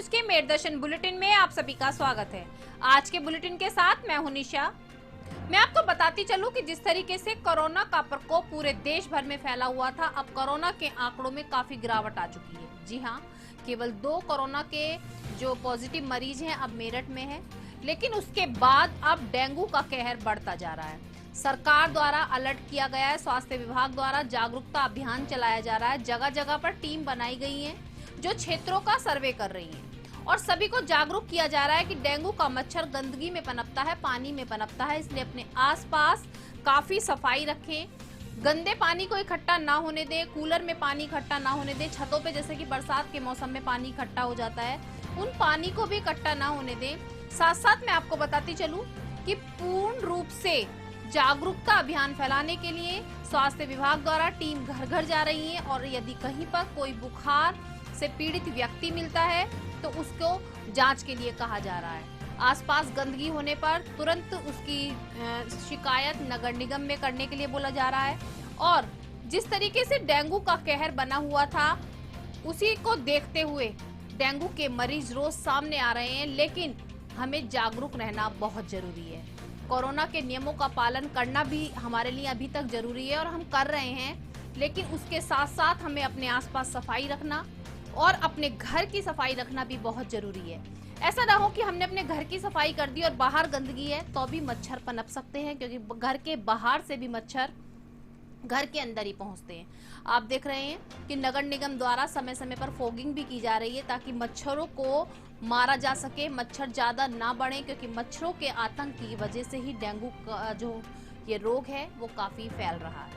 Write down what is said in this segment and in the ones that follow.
News के मेरदर्शन bulletin में आप सभी का स्वागत है। आज के बुलेटिन के साथ मैं हूं निशा। मैं आपको बताती चलूं कि जिस तरीके से कोरोना का प्रकोप पूरे देश भर में फैला हुआ था, अब कोरोना के आंकड़ों में काफी गिरावट आ चुकी है। जी हां, केवल 2 कोरोना के जो पॉजिटिव मरीज हैं अब मेरठ में है, लेकिन उसके बाद अब डेंगू का कहर बढ़ता जा रहा है। सरकार द्वारा अलर्ट किया गया है, स्वास्थ्य विभाग द्वारा जागरूकता अभियान चलाया जा रहा है, जगह जगह पर टीम बनाई गई है जो क्षेत्रों का सर्वे कर रही हैं और सभी को जागरूक किया जा रहा है कि डेंगू का मच्छर गंदगी में पनपता है, पानी में पनपता है, इसलिए अपने आसपास काफी सफाई रखें, गंदे पानी को इकट्ठा ना होने दें, कूलर में पानी इकट्ठा ना होने दें, छतों पे जैसे कि बरसात के मौसम में पानी इकट्ठा हो जाता है, उन पानी को भी इकट्ठा ना होने दें। साथ साथ मैं आपको बताती चलूं कि पूर्ण रूप से जागरूकता अभियान फैलाने के लिए स्वास्थ्य विभाग द्वारा टीम घर घर जा रही है और यदि कहीं पर कोई बुखार से पीड़ित व्यक्ति मिलता है तो उसको जांच के लिए कहा जा रहा है। आसपास गंदगी होने पर तुरंत उसकी शिकायत नगर निगम में करने के लिए बोला जा रहा है। और जिस तरीके से डेंगू का कहर बना हुआ था, उसी को देखते हुए डेंगू के मरीज रोज सामने आ रहे हैं, लेकिन हमें जागरूक रहना बहुत जरूरी है। कोरोना के नियमों का पालन करना भी हमारे लिए अभी तक जरूरी है और हम कर रहे हैं, लेकिन उसके साथ साथ हमें अपने आसपास सफाई रखना और अपने घर की सफाई रखना भी बहुत जरूरी है। ऐसा ना हो कि हमने अपने घर की सफाई कर दी और बाहर गंदगी है तो भी मच्छर पनप सकते हैं, क्योंकि घर के बाहर से भी मच्छर घर के अंदर ही पहुंचते हैं। आप देख रहे हैं कि नगर निगम द्वारा समय समय पर फॉगिंग भी की जा रही है ताकि मच्छरों को मारा जा सके, मच्छर ज्यादा ना बढ़े, क्योंकि मच्छरों के आतंक की वजह से ही डेंगू का जो ये रोग है वो काफी फैल रहा है।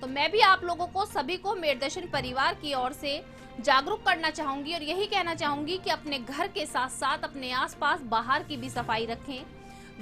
तो मैं भी आप लोगों को, सभी को मेरदर्शन परिवार की ओर से जागरूक करना चाहूंगी और यही कहना चाहूंगी कि अपने घर के साथ साथ अपने आसपास बाहर की भी सफाई रखें।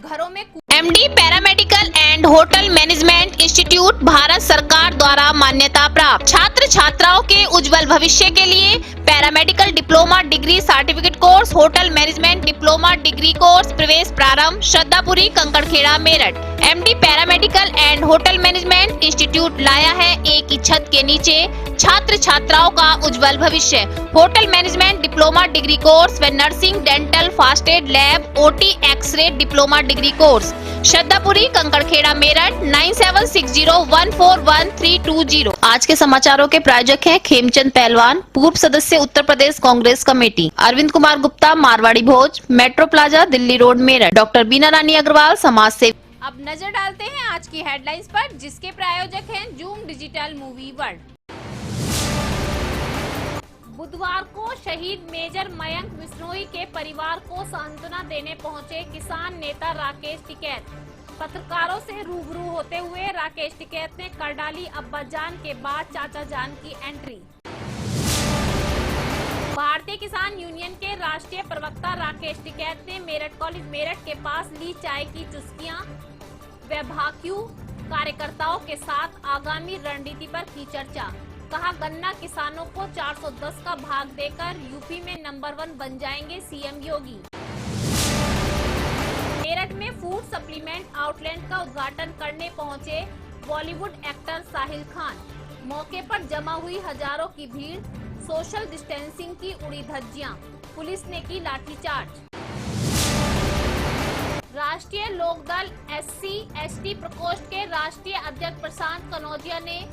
घरों में MD paramedical and hotel management institute Bharat सरकार द्वारा मान्यता प्राप्त। छात्र छात्राओं के उज्जवल भविष्य के लिए paramedical diploma degree certificate course, hotel management diploma degree course प्रवेश प्रारंभ। Shraddhapuri, Kankarkhera, Meerut. MD paramedical and hotel management institute लाया है एक ही छत के नीचे छात्र छात्राओं का उज्जवल भविष्य। Hotel management diploma degree course व nursing, dental, first aid, lab, OT, X ray diploma degree course. Shraddhapuri, Kankarkhera, Meerut. 9760141320। आज के समाचारों के प्रायोजक हैं खेमचंद पहलवान, पूर्व सदस्य Uttar Pradesh Congress committee. Arvind Kumar Gupta, Marwari Bhoj, metro plaza, Delhi road, Meerut. Doctor Beena Rani Agarwal, समाज सेवी। अब नजर डालते हैं आज की हेडलाइंस पर, जिसके प्रायोजक हैं जूम डिजिटल मूवी वर्ल्ड। बुधवार को शहीद मेजर मयंक बिश्नोई के परिवार को सांत्वना देने पहुंचे किसान नेता राकेश टिकैत। पत्रकारों से रूबरू होते हुए राकेश टिकैत ने कर डाली अब्बाजान के बाद चाचा जान की एंट्री। भारतीय किसान यूनियन के राष्ट्रीय प्रवक्ता राकेश टिकैत ने मेरठ कॉलेज मेरठ के पास ली चाय की चुस्कियां व भाक्यू कार्यकर्ताओं के साथ आगामी रणनीति पर की चर्चा। कहा, गन्ना किसानों को 410 का भाग देकर यूपी में नंबर 1 बन जाएंगे सीएम योगी। मेरठ में फूड सप्लीमेंट आउटलेट का उद्घाटन करने पहुंचे बॉलीवुड एक्टर साहिल खान। मौके पर जमा हुई हजारों की भीड़, सोशल डिस्टेंसिंग की उड़ी धज्जियां, पुलिस ने की लाठीचार्ज। राष्ट्रीय लोकदल SC/ST प्रकोष्ठ के राष्ट्रीय अध्यक्ष प्रशांत कनौजिया ने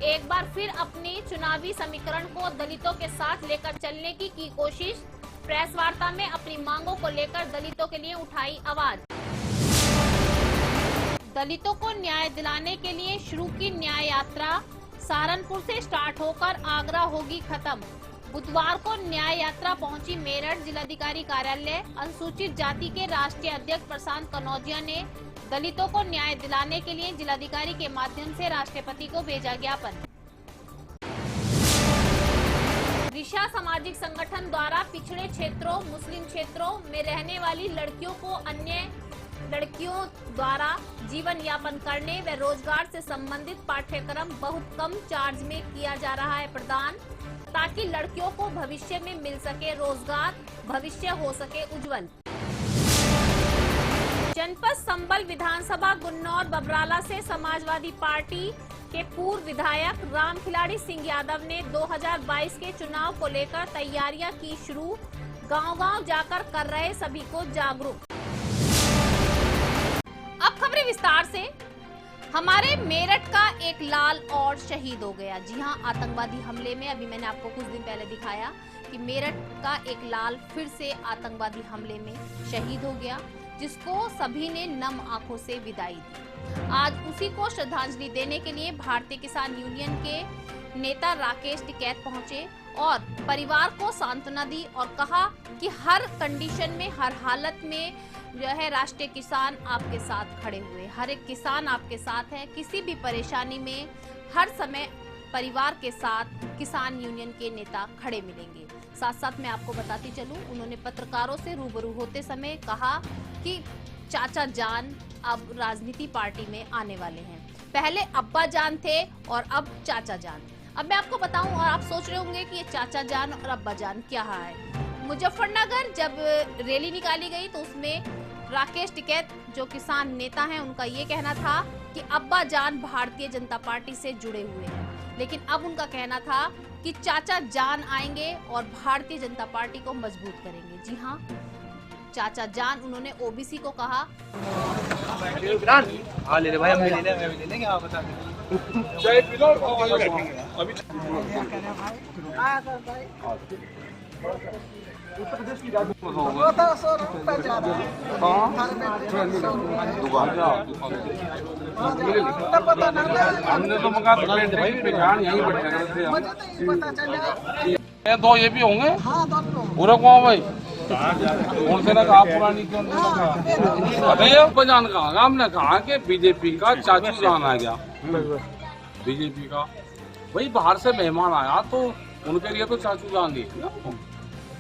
एक बार फिर अपनी चुनावी समीकरण को दलितों के साथ लेकर चलने की कोशिश। प्रेस वार्ता में अपनी मांगों को लेकर दलितों के लिए उठाई आवाज। दलितों को न्याय दिलाने के लिए शुरू की न्याय यात्रा, सहारनपुर से स्टार्ट होकर आगरा होगी खत्म। बुधवार को न्याय यात्रा पहुंची मेरठ जिलाधिकारी कार्यालय। अनुसूचित जाति के राष्ट्रीय अध्यक्ष प्रशांत कनौजिया ने दलितों को न्याय दिलाने के लिए जिलाधिकारी के माध्यम से राष्ट्रपति को भेजा ज्ञापन। दिशा सामाजिक संगठन द्वारा पिछड़े क्षेत्रों, मुस्लिम क्षेत्रों में रहने वाली लड़कियों को अन्य लड़कियों द्वारा जीवन यापन करने व रोजगार से संबंधित पाठ्यक्रम बहुत कम चार्ज में किया जा रहा है प्रदान, ताकि लड़कियों को भविष्य में मिल सके रोजगार, भविष्य हो सके उज्जवल। जनपद संबल विधानसभा गुन्नौर बबराला से समाजवादी पार्टी के पूर्व विधायक राम खिलाड़ी सिंह यादव ने 2022 के चुनाव को लेकर तैयारियां की शुरू। गांव-गांव जाकर कर रहे सभी को जागरूक। अब खबरें विस्तार से। हमारे मेरठ का एक लाल और शहीद हो गया। जी हां, आतंकवादी हमले में अभी मैंने आपको कुछ दिन पहले दिखाया कि मेरठ का एक लाल फिर से आतंकवादी हमले में शहीद हो गया, जिसको सभी ने नम आंखों से विदाई दी। आज उसी को श्रद्धांजलि देने के लिए भारतीय किसान यूनियन के नेता राकेश टिकैत पहुंचे और परिवार को सांत्वना दी और कहा कि हर कंडीशन में, हर हालत में जो है राष्ट्रीय किसान आपके साथ खड़े हुए। हर एक किसान आपके साथ है, किसी भी परेशानी में हर समय परिवार के साथ किसान यूनियन के नेता खड़े मिलेंगे। साथ साथ मैं आपको बताती चलूं, उन्होंने पत्रकारों से रूबरू होते समय कहा कि चाचा जान अब राजनीति पार्टी में आने वाले हैं। पहले अब्बा जान थे और अब चाचा जान। अब मैं आपको बताऊं, और आप सोच रहे होंगे कि ये चाचा जान और अब्बा जान क्या है। मुजफ्फरनगर जब रैली निकाली गई तो उसमें राकेश टिकैत जो किसान नेता हैं, उनका ये कहना था कि अब्बा जान भारतीय जनता पार्टी से जुड़े हुए हैं, लेकिन अब उनका कहना था कि चाचा जान आएंगे और भारतीय जनता पार्टी को मजबूत करेंगे। जी हाँ, चाचा जान उन्होंने ओबीसी को कहा। हाँ ले ले भाई, हम भी ले ले, मैं भी ले लेंगे, आप बता दीजिए। हमने तो मका भाई पहचान यहीं बैठे दो ये भी होंगे पूरा गाँव भाई। कौन से ना कहा पुरानी क्यों बताइए, पहचान कहा हमने कहा कि बीजेपी का चाचू जान आ गया। बीजेपी का भाई बाहर से मेहमान आया तो उनके लिए तो चाचू जान दी।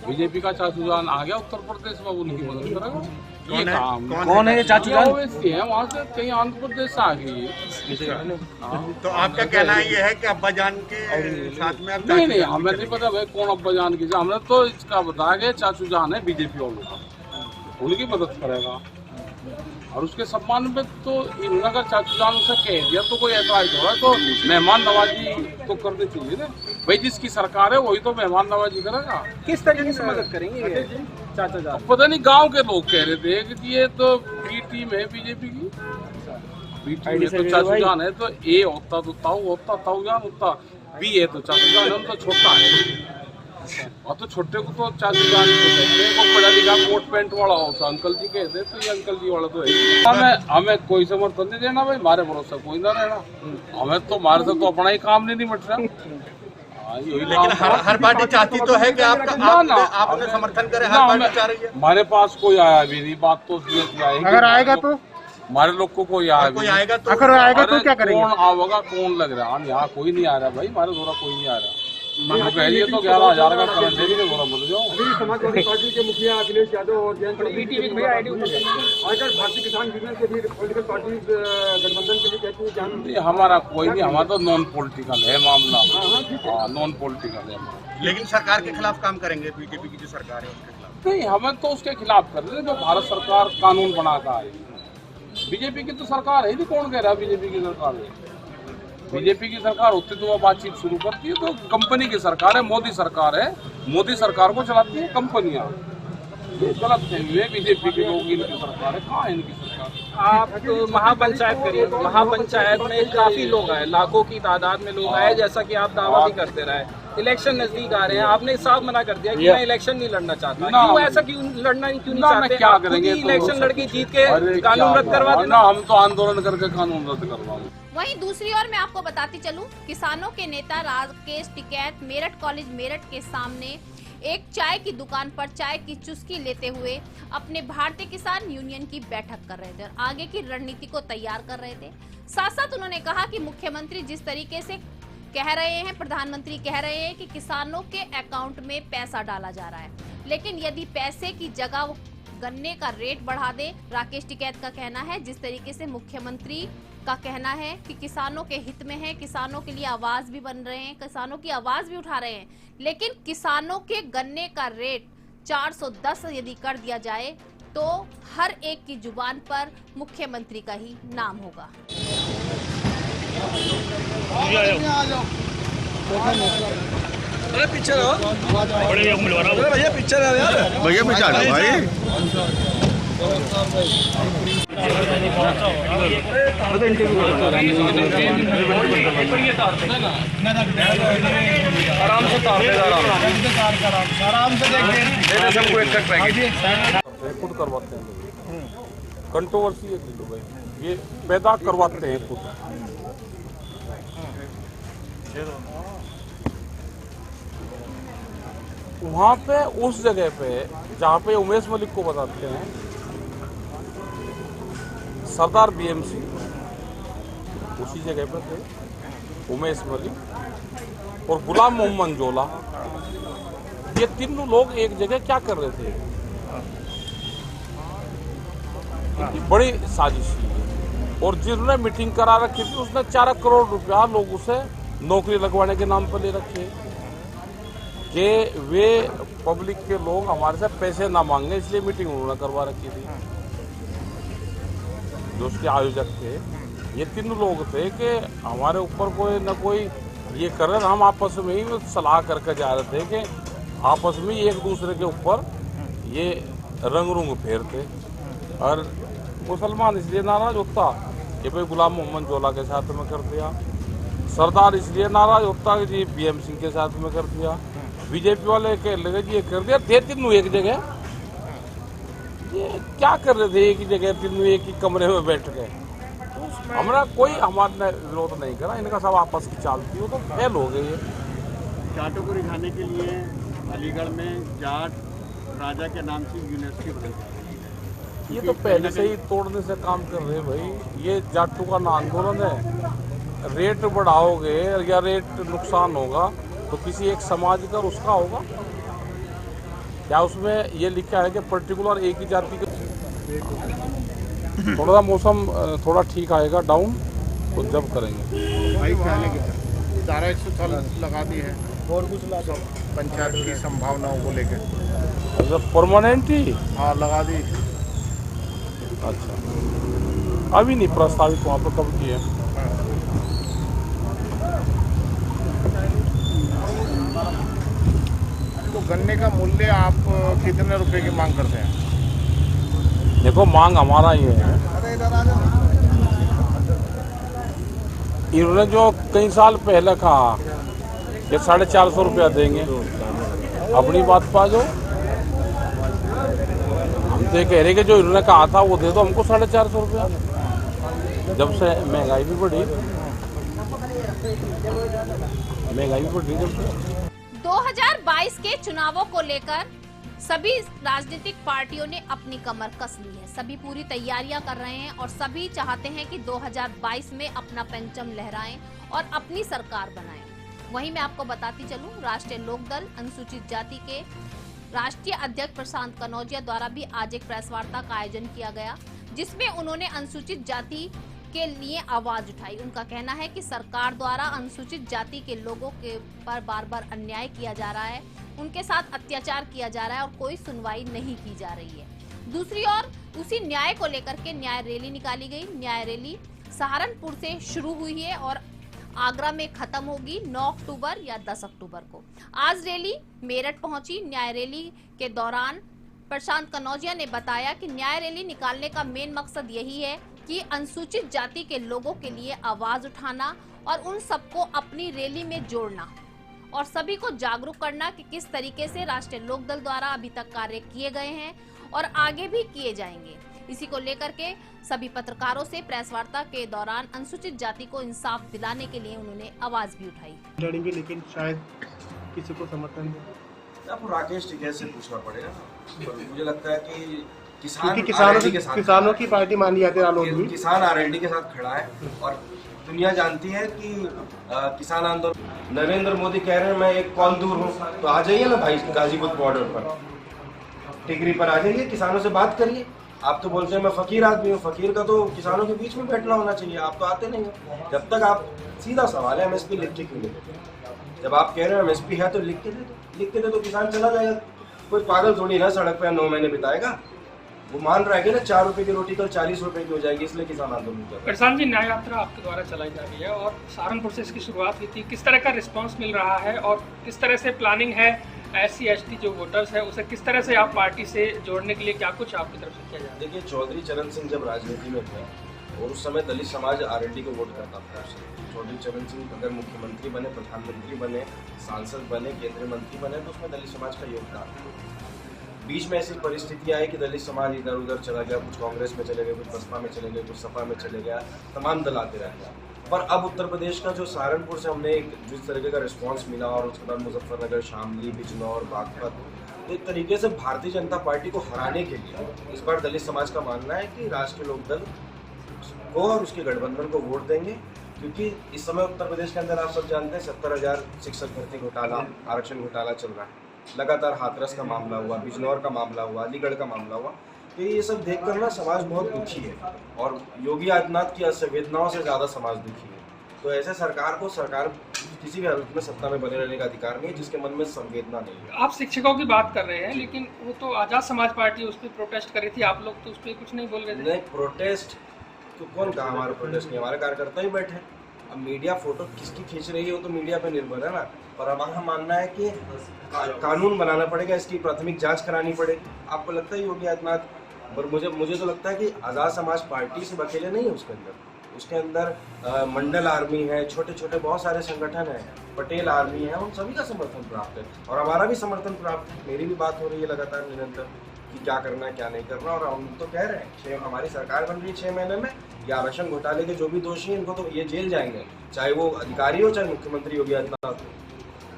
बीजेपी का चाचू जान आ गया उत्तर प्रदेश में, उनकी मदद करेगा। ये काम कौन है ये चाचू जान? है वहाँ से कहीं आंध्र प्रदेश से आ गई है। तो आपका कहना ये है कि अब्बा जान के साथ में नहीं नहीं, हमें नहीं पता भाई कौन अब्बा जान की। हमने तो इसका बताया कि चाचू जान है बीजेपी वालों का, उनकी मदद करेगा। और उसके सम्मान में तो अगर चाचू जान उसे कह दिया तो कोई ऐतराज हो रहा है तो मेहमान नवाजी तो करनी चाहिए ना भाई। जिसकी सरकार है वही तो मेहमान नवाजी करेगा। किस तरीके से मदद करेंगे चाचा जान? पता नहीं, गांव के लोग कह रहे थे कि ये तो बी टीम है बीजेपी की, बी टीम है तो चाचू जान है, तो ए होता तो ताऊ होता, ताऊ जान होता, बी है तो चाचू जान, हम तो छोटा है और तो छोटे को तो चाचू जान को पढ़ा लिखा कोट पैंट वाला होता अंकल जी कहते, तो ये अंकल जी वाला तो है। हमें कोई समर्थन नहीं देना भाई, हमारे भरोसा कोई ना रहना। हमें तो हमारे से तो अपना ही काम नहीं निपट रहा। लेकिन हर पार्टी चाहती तो है कि आपने समर्थन करे, हर पार्टी चाह रही है। हमारे पास कोई आया भी नहीं, बात तो अगर आएगा तो हमारे लोग को कोई आएगा तो अगर आएगा तो क्या करेंगे? कौन आवेगा, कौन लग रहा है? यहाँ कोई नहीं आ रहा भाई, हमारे द्वारा कोई नहीं आ रहा। पहले तो 11,000 का करंट है, थोड़ा बोल जाओ। समाजवादी पार्टी के मुखिया अखिलेश यादव और जयंत भारतीय किसान यूनियन के भी पॉलिटिकल पार्टी गठबंधन के लिए कहती है हमारा कोई नहीं, हमारा तो नॉन पॉलिटिकल है मामला। नॉन पॉलिटिकल है, लेकिन सरकार के खिलाफ काम करेंगे। बीजेपी की जो सरकार है उसके खिलाफ नहीं, हमें तो उसके खिलाफ कर रहे हैं जो भारत सरकार कानून बनाता है। बीजेपी की तो सरकार है नहीं, कौन कह रहा है बीजेपी की सरकार है? बीजेपी की सरकार होती तो वो बातचीत शुरू करती है। तो कंपनी की सरकार है, मोदी सरकार है, मोदी सरकार को चलाती है कंपनियां। गलत है, ये बीजेपी के लोग, इनकी सरकार है। कहाँ है इनकी सरकार? आप तो महापंचायत करिए, महापंचायत में काफी लोग आए, लाखों की तादाद में लोग आए, जैसा कि आप दावा भी करते रहे। इलेक्शन नजदीक आ रहे हैं, आपने साफ मना कर दिया कि मैं इलेक्शन नहीं लड़ना चाहता। क्यों ऐसा क्यों लड़ना क्यों नहीं चाहते? क्या करेंगे? इलेक्शन लड़के जीत के कानून रद्द करवा देना। हम तो आंदोलन करके कानून रद्द करवाएंगे। वहीं दूसरी ओर मैं आपको बताती चलूं, किसानों के नेता राकेश टिकैत मेरठ कॉलेज मेरठ के सामने एक चाय की दुकान पर चाय की चुस्की लेते हुए अपने भारतीय किसान यूनियन की बैठक कर रहे थे और आगे की रणनीति को तैयार कर रहे थे। साथ साथ उन्होंने कहा कि मुख्यमंत्री जिस तरीके से कह रहे हैं, प्रधानमंत्री कह रहे हैं कि किसानों के अकाउंट में पैसा डाला जा रहा है, लेकिन यदि पैसे की जगह वो गन्ने का रेट बढ़ा दे, राकेश टिकैत का कहना है, जिस तरीके से मुख्यमंत्री का कहना है कि किसानों के हित में है, किसानों के लिए आवाज भी बन रहे हैं, किसानों की आवाज भी उठा रहे हैं, लेकिन किसानों के गन्ने का रेट 410 यदि कर दिया जाए तो हर एक की जुबान पर मुख्यमंत्री का ही नाम होगा। अरे पीछे रहो, भैया पीछे रहो यार, भैया पीछे हटो भाई। आराम से आराम से देखिए सबको एक कट पाएंगे खुद करवाते हैं कंट्रोवर्सी है भाई, ये पैदा करवाते हैं खुद। वहाँ पे उस जगह पे जहाँ पे उमेश मलिक को बताते हैं, सरदार बीएमसी उसी जगह पे थे, उमेश मलिक और गुलाम मोहम्मद जोला, ये तीनों लोग एक जगह क्या कर रहे थे? इनकी बड़ी साजिश थी और जिन्होंने मीटिंग करा रखी थी उसने 4 करोड़ रुपया लोगों से नौकरी लगवाने के नाम पर ले रखे कि वे पब्लिक के लोग हमारे से पैसे ना मांगे, इसलिए मीटिंग उन्होंने करवा रखी थी। जो उसके आयोजक थे ये तीनों लोग थे कि हमारे ऊपर कोई न कोई ये कर रहे, हम आपस में ही सलाह करके जा रहे थे कि आपस में एक दूसरे के ऊपर ये रंग फेरते। और मुसलमान इसलिए नाराज होता कि भाई गुलाम मोहम्मद जोला के साथ में कर दिया, सरदार इसलिए नाराज होता कि जी बीएम सिंह के साथ में कर दिया, बीजेपी वाले के लगे जी ये कर दिया। थे तीनों एक जगह, ये क्या कर रहे थे एक ही जगह, तीनों एक ही कमरे में बैठ गए। हमारा कोई हमारा विरोध नहीं करा, इनका सब आपस की चाल थी, वो तो फेल हो गई है। जाटों को रिझाने के लिए अलीगढ़ में जाट राजा के नाम से यूनिवर्सिटी बदल गई। ये तो पहले से ही तोड़ने से काम कर रहे हैं भाई, ये जाटों का ना आंदोलन है। रेट बढ़ाओगे या रेट नुकसान होगा तो किसी एक समाज का उसका होगा क्या? उसमें ये लिखा है कि पर्टिकुलर एक ही जाति के। थोड़ा सा मौसम थोड़ा ठीक आएगा डाउन तो जब करेंगे भाई कहने की धारा 140 लगा दी है और कुछ पंचायत की संभावनाओं को लेकर परमानेंट ही हाँ लगा दी। अच्छा, अभी नहीं प्रस्तावित, वहाँ पर कब की है? तो गन्ने का मूल्य आप कितने रुपए की मांग करते हैं? देखो मांग हमारा ही है, इन्होंने जो कई साल पहले कहा कि 450 रुपया देंगे, अपनी बात पा जो हम तो कह रहे कि जो इन्होंने कहा था वो दे दो हमको 450 रुपया। जब से महंगाई भी बढ़ी जब से 2022 के चुनावों को लेकर सभी राजनीतिक पार्टियों ने अपनी कमर कस ली है। सभी पूरी तैयारियां कर रहे हैं और सभी चाहते हैं कि 2022 में अपना परचम लहराएं और अपनी सरकार बनाएं। वहीं मैं आपको बताती चलूं, राष्ट्रीय लोकदल अनुसूचित जाति के राष्ट्रीय अध्यक्ष प्रशांत कनौजिया द्वारा भी आज एक प्रेस वार्ता का आयोजन किया गया, जिसमें उन्होंने अनुसूचित जाति के लिए आवाज उठाई। उनका कहना है कि सरकार द्वारा अनुसूचित जाति के लोगों के पर बार बार अन्याय किया जा रहा है, उनके साथ अत्याचार किया जा रहा है और कोई सुनवाई नहीं की जा रही है। दूसरी ओर उसी न्याय को लेकर के न्याय रैली निकाली गई। न्याय रैली सहारनपुर से शुरू हुई है और आगरा में खत्म होगी 9 अक्टूबर या 10 अक्टूबर को। आज रैली मेरठ पहुंची। न्याय रैली के दौरान प्रशांत कनौजिया ने बताया कि न्याय रैली निकालने का मेन मकसद यही है कि अनुसूचित जाति के लोगों के लिए आवाज उठाना और उन सबको अपनी रैली में जोड़ना और सभी को जागरूक करना कि किस तरीके से राष्ट्रीय लोकदल द्वारा अभी तक कार्य किए गए हैं और आगे भी किए जाएंगे। इसी को लेकर के सभी पत्रकारों से प्रेस वार्ता के दौरान अनुसूचित जाति को इंसाफ दिलाने के लिए उन्होंने आवाज भी उठाई। लड़ेंगे लेकिन शायद किसी को समर्थन नहीं। आपको राकेश टिकैत से पूछना पड़ेगा ना। मुझे लगता है कि किसानों की पार्टी मानी जाती है रालोद भी। किसान आरएलडी के साथ खड़ा है और दुनिया जानती है कि किसान आंदोलन। नरेंद्र मोदी कह रहे हैं मैं एक कौन दूर हूँ, तो आ जाइए ना भाई गाजीपुर बॉर्डर पर, टिकरी पर आ जाइए, किसानों से बात करिए। आप तो बोलते हैं मैं फकीर आदमी हूँ, फकीर का तो किसानों के बीच में बैठना होना चाहिए, आप तो आते नहीं हो। जब तक आप, सीधा सवाल है, एमएसपी लिख के क्यों नहीं देते? जब आप कह रहे हो एमएसपी है तो लिख के दे दो, लिख के दे दो, किसान चला जाएगा। कोई पागल थोड़ी ना सड़क पर 9 महीने बिताएगा। वो मान रहा है कि ना 4 रुपए की रोटी कल 40 रुपए की हो जाएगी, इसलिए किसान आंदोलन कर रहे हैं। किसान जी, न्याय यात्रा आपके द्वारा चलाई जा रही है और सहारनपुर से इसकी शुरुआत हुई थी, किस तरह का रिस्पांस मिल रहा है और किस तरह से प्लानिंग है SC/ST जो वोटर्स है उसे किस तरह से आप पार्टी से जोड़ने के लिए क्या कुछ आपकी तरफ से किया जा रहा है? देखिए, चौधरी चरण सिंह जब राजनीति में थे और उस समय दलित समाज RLD को वोट करता था। चौधरी चरण सिंह अगर मुख्यमंत्री बने, प्रधानमंत्री बने, सांसद बने, केंद्रीय मंत्री बने तो उसमें दलित समाज का योगदान था। बीच में ऐसी परिस्थिति आई कि दलित समाज इधर उधर चला गया, कुछ कांग्रेस में चले गए, कुछ बसपा में चले गए, कुछ सपा में चले गया, तमाम दल आते रह गया। पर अब उत्तर प्रदेश का जो सहारनपुर से हमने जिस तरीके का रिस्पांस मिला और उसके बाद मुजफ्फरनगर, शामली, बिजनौर, बागपत, तो एक तरीके से भारतीय जनता पार्टी को हराने के लिए इस बार दलित समाज का मानना है कि राष्ट्रीय लोकदल को और उसके गठबंधन को वोट देंगे, क्योंकि इस समय उत्तर प्रदेश के अंदर आप सब जानते हैं 70,000 शिक्षक भर्ती घोटाला, आरक्षण घोटाला चल रहा है, लगातार हाथरस का मामला हुआ, बिजनौर का मामला हुआ, अलीगढ़ का मामला हुआ। तो ये सब देखकर ना समाज बहुत दुखी है और योगी आदित्यनाथ की असंवेदनाओं से ज़्यादा समाज दुखी है। तो ऐसे सरकार किसी भी हालत में सत्ता में बने रहने का अधिकार नहीं है जिसके मन में संवेदना नहीं है। आप शिक्षकों की बात कर रहे हैं, लेकिन वो तो आज़ाद समाज पार्टी उस पर प्रोटेस्ट कर रही थी, आप लोग तो उस पर कुछ नहीं बोल रहे थे। नहीं, प्रोटेस्ट तो कौन कहा हमारा प्रोटेस्ट नहीं, हमारे कार्यकर्ता ही बैठे। अब मीडिया फोटो किसकी खींच रही है वो तो मीडिया पे निर्भर है ना। पर हमारा मानना है कि कानून बनाना पड़ेगा, इसकी प्राथमिक जांच करानी पड़ेगी। आपको लगता है योगी आदित्यनाथ, पर मुझे तो लगता है कि आज़ाद समाज पार्टी से अकेले नहीं है उसके अंदर मंडल आर्मी है, छोटे छोटे बहुत सारे संगठन हैं, पटेल आर्मी है, उन सभी का समर्थन प्राप्त है और हमारा भी समर्थन प्राप्त है। मेरी भी बात हो रही है लगातार निरंतर कि क्या करना है क्या नहीं करना, और हम तो कह रहे हैं हमारी सरकार बन रही है 6 महीने में, ये आरक्षण घोटाले के जो भी दोषी हैं इनको तो ये जेल जाएंगे, चाहे वो अधिकारी हो चाहे मुख्यमंत्री योगी आदित्यनाथ हो।